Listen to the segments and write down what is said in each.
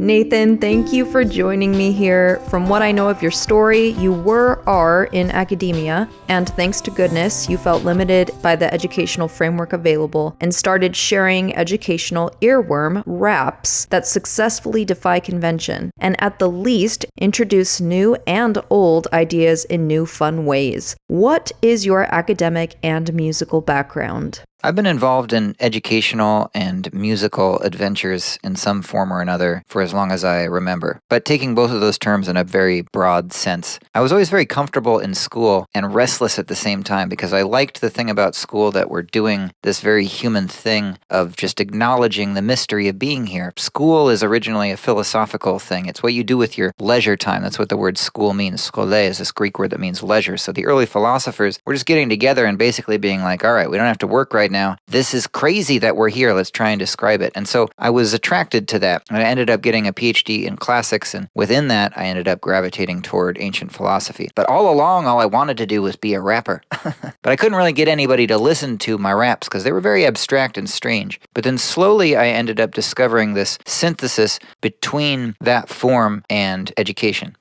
Nathan, thank you for joining me here. From what I know of your story, you are in academia, and thanks to goodness, you felt limited by the educational framework available and started sharing educational earworm raps that successfully defy convention, and at the least, introduce new and old ideas in new fun ways. What is your academic and musical background? I've been involved in educational and musical adventures in some form or another for as long as I remember, but taking both of those terms in a very broad sense. I was always very comfortable in school and restless at the same time because I liked the thing about school that we're doing this very human thing of just acknowledging the mystery of being here. School is originally a philosophical thing. It's what you do with your leisure time. That's what the word school means. Schole is this Greek word that means leisure. So the early philosophers were just getting together and basically being like, all right, we don't have to work right now. This is crazy that we're here. Let's try and describe it. And so I was attracted to that. And I ended up getting a PhD in classics. And within that, I ended up gravitating toward ancient philosophy. But all along, all I wanted to do was be a rapper. But I couldn't really get anybody to listen to my raps because they were very abstract and strange. But then slowly I ended up discovering this synthesis between that form and education.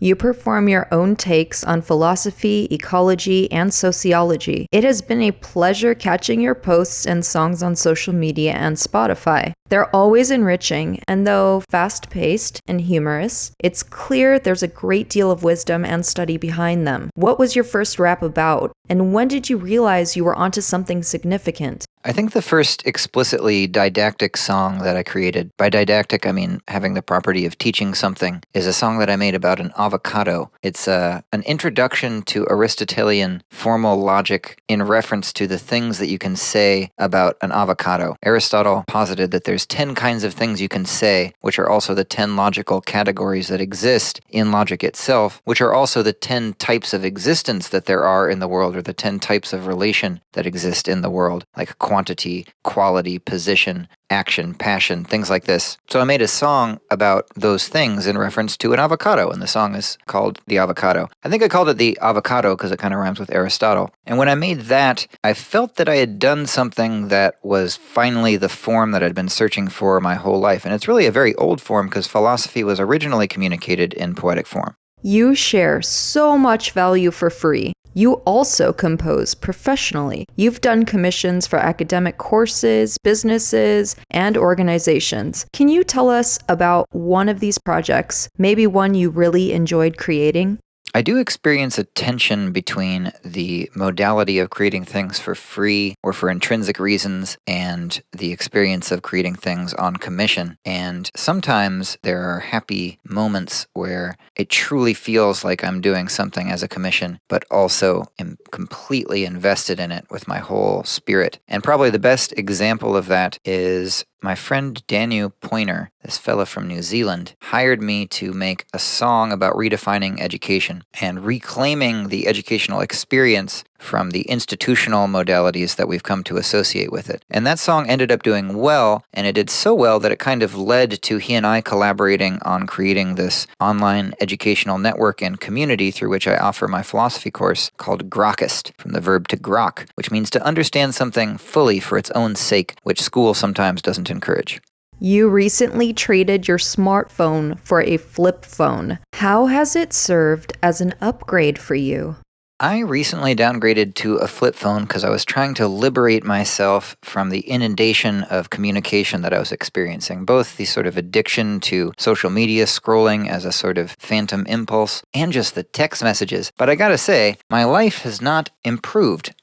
You perform your own takes on philosophy, ecology, and sociology. It has been a pleasure catching your posts and songs on social media and Spotify. They're always enriching, and though fast-paced and humorous, it's clear there's a great deal of wisdom and study behind them. What was your first rap about, and when did you realize you were onto something significant? I think the first explicitly didactic song that I created, by didactic I mean having the property of teaching something, is a song that I made about an avocado. It's an introduction to Aristotelian formal logic in reference to the things that you can say about an avocado. Aristotle posited that there's 10 kinds of things you can say, which are also the 10 logical categories that exist in logic itself, which are also the 10 types of existence that there are in the world, or the 10 types of relation that exist in the world, like quantity, quality, position, action, passion, things like this. So I made a song about those things in reference to an avocado, and the song is called The Avocado. I think I called it The Avocado because it kind of rhymes with Aristotle. And when I made that, I felt that I had done something that was finally the form that I'd been searching for my whole life. And it's really a very old form because philosophy was originally communicated in poetic form. You share so much value for free. You also compose professionally. You've done commissions for academic courses, businesses, and organizations. Can you tell us about one of these projects, maybe one you really enjoyed creating? I do experience a tension between the modality of creating things for free or for intrinsic reasons and the experience of creating things on commission. And sometimes there are happy moments where it truly feels like I'm doing something as a commission, but also am completely invested in it with my whole spirit. And probably the best example of that is my friend Daniel Pointer, this fella from New Zealand, hired me to make a song about redefining education and reclaiming the educational experience from the institutional modalities that we've come to associate with it. And that song ended up doing well, and it did so well that it kind of led to he and I collaborating on creating this online educational network and community through which I offer my philosophy course called Grokkist, from the verb to grok, which means to understand something fully for its own sake, which school sometimes doesn't encourage. You recently traded your smartphone for a flip phone. How has it served as an upgrade for you? I recently downgraded to a flip phone because I was trying to liberate myself from the inundation of communication that I was experiencing, both the sort of addiction to social media scrolling as a sort of phantom impulse and just the text messages. But I gotta say, my life has not improved.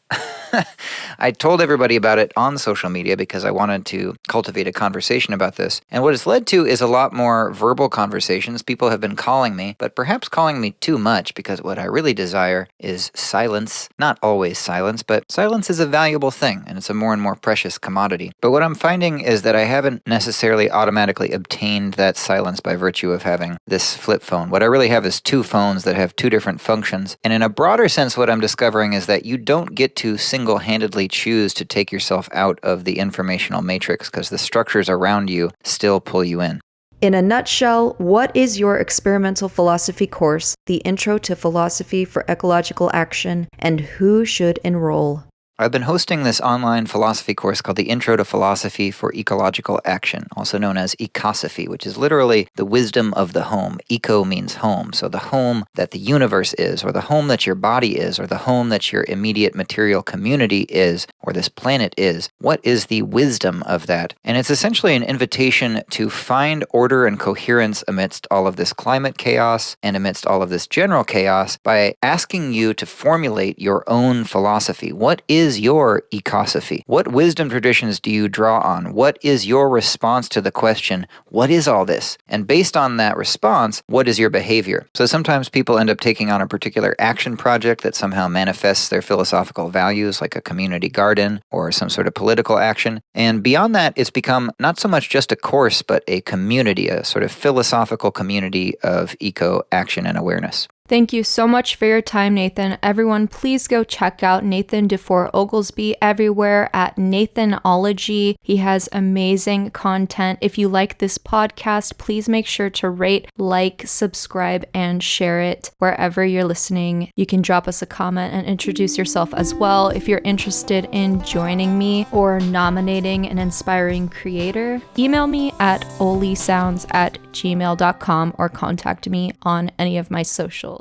I told everybody about it on social media because I wanted to cultivate a conversation about this. And what it's led to is a lot more verbal conversations. People have been calling me, but perhaps calling me too much because what I really desire is silence. Not always silence, but silence is a valuable thing and it's a more and more precious commodity. But what I'm finding is that I haven't necessarily automatically obtained that silence by virtue of having this flip phone. What I really have is two phones that have two different functions. And in a broader sense, what I'm discovering is that you don't get to single-handedly choose to take yourself out of the informational matrix because the structures around you still pull you in. In a nutshell, what is your experimental philosophy course, The Intro to Philosophy for Ecological Action, and who should enroll? I've been hosting this online philosophy course called the Intro to Philosophy for Ecological Action, also known as ecosophy, which is literally the wisdom of the home. Eco means home, so the home that the universe is, or the home that your body is, or the home that your immediate material community is, or this planet is. What is the wisdom of that? And it's essentially an invitation to find order and coherence amidst all of this climate chaos and amidst all of this general chaos by asking you to formulate your own philosophy. What is your ecosophy? What wisdom traditions do you draw on? What is your response to the question, what is all this? And based on that response, what is your behavior? So sometimes people end up taking on a particular action project that somehow manifests their philosophical values, like a community garden or some sort of political action. And beyond that, it's become not so much just a course, but a community, a sort of philosophical community of eco action and awareness. Thank you so much for your time, Nathan. Everyone, please go check out Nathan Dufour Oglesby everywhere at Nathanology. He has amazing content. If you like this podcast, please make sure to rate, like, subscribe, and share it wherever you're listening. You can drop us a comment and introduce yourself as well. If you're interested in joining me or nominating an inspiring creator, email me at olisounds@gmail.com or contact me on any of my socials.